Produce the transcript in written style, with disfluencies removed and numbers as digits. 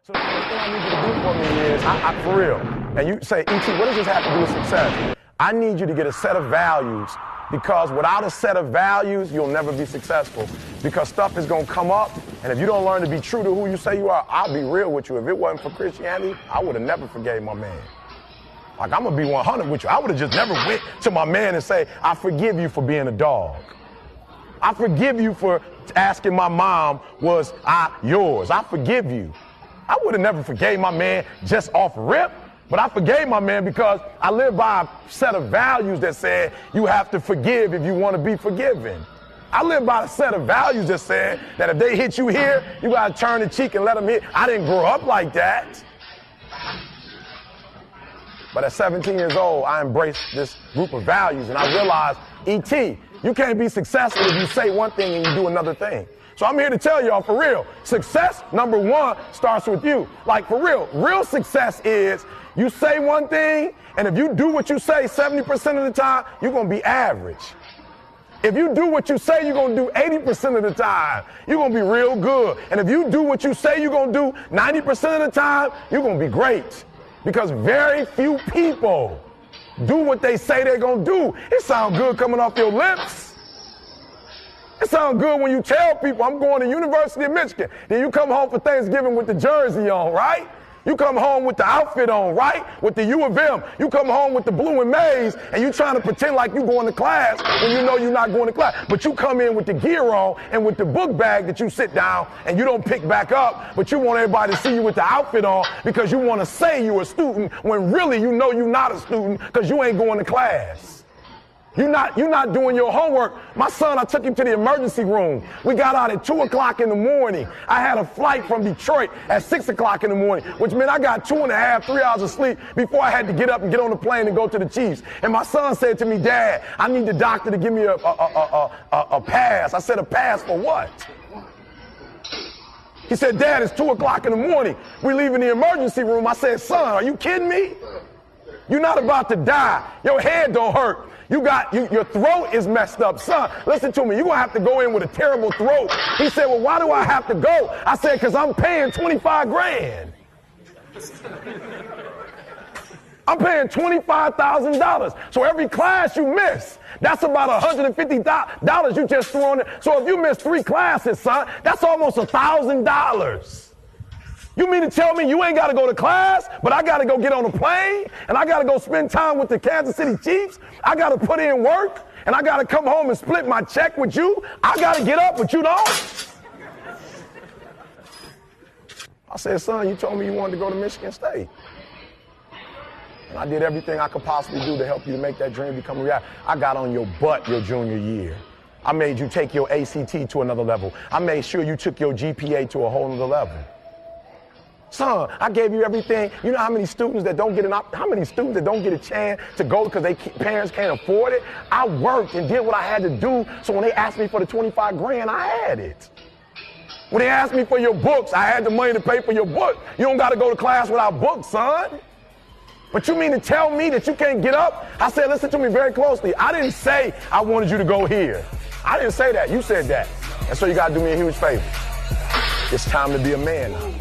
So the first thing I need you to do for me is, for real, and you say, E.T., what does this have to do with success? I need you to get a set of values, because without a set of values, you'll never be successful. Because stuff is going to come up, and if you don't learn to be true to who you say you are, I'll be real with you. If it wasn't for Christianity, I would have never forgave my man. Like, I'm going to be 100 with you. I would have just never went to my man and say, I forgive you for being a dog. I forgive you for asking my mom, was I yours? I forgive you. I would have never forgave my man just off rip, but I forgave my man because I live by a set of values that said you have to forgive if you want to be forgiven. I live by a set of values that said that if they hit you here, you got to turn the cheek and let them hit. I didn't grow up like that. But at 17 years old, I embraced this group of values, and I realized, E.T., you can't be successful if you say one thing and you do another thing. So I'm here to tell y'all, for real, success, number one, starts with you. Like, for real success is you say one thing, and if you do what you say 70% of the time, you're going to be average. If you do what you say you're going to do 80% of the time, you're going to be real good. And if you do what you say you're going to do 90% of the time, you're going to be great. Because very few people do what they say they're going to do. It sounds good coming off your lips. It sounds good when you tell people, I'm going to University of Michigan. Then you come home for Thanksgiving with the jersey on, right? You come home with the outfit on, right? With the U of M. You come home with the blue and maize, and you trying to pretend like you going to class when you know you're not going to class. But you come in with the gear on and with the book bag that you sit down and you don't pick back up, but you want everybody to see you with the outfit on because you want to say you're a student when really you know you're not a student because you ain't going to class. You're not doing your homework. My son, I took him to the emergency room. We got out at 2 o'clock in the morning. I had a flight from Detroit at 6 o'clock in the morning, which meant I got 2.5, 3 hours of sleep before I had to get up and get on the plane and go to the Chiefs. And my son said to me, Dad, I need the doctor to give me a pass. I said, a pass for what? He said, Dad, it's 2 o'clock in the morning. We leaving the emergency room. I said, son, are you kidding me? You're not about to die. Your head don't hurt. Your throat is messed up. Son, listen to me. You're going to have to go in with a terrible throat. He said, well, why do I have to go? I said, because I'm paying 25 grand. I'm paying $25,000. So every class you miss, that's about $150 you just threw on it. So if you miss 3 classes, son, that's almost $1,000. You mean to tell me you ain't got to go to class, but I got to go get on a plane, and I got to go spend time with the Kansas City Chiefs? I got to put in work, and I got to come home and split my check with you? I got to get up, but you don't? I said, son, you told me you wanted to go to Michigan State. And I did everything I could possibly do to help you to make that dream become a reality. I got on your butt your junior year. I made you take your ACT to another level. I made sure you took your GPA to a whole other level. Son, I gave you everything. You know how many students that don't get a chance to go because their parents can't afford it? I worked and did what I had to do, so when they asked me for the 25 grand, I had it. When they asked me for your books, I had the money to pay for your book. You don't got to go to class without books, son. But you mean to tell me that you can't get up? I said, listen to me very closely. I didn't say I wanted you to go here. I didn't say that. You said that. And so you got to do me a huge favor. It's time to be a man now.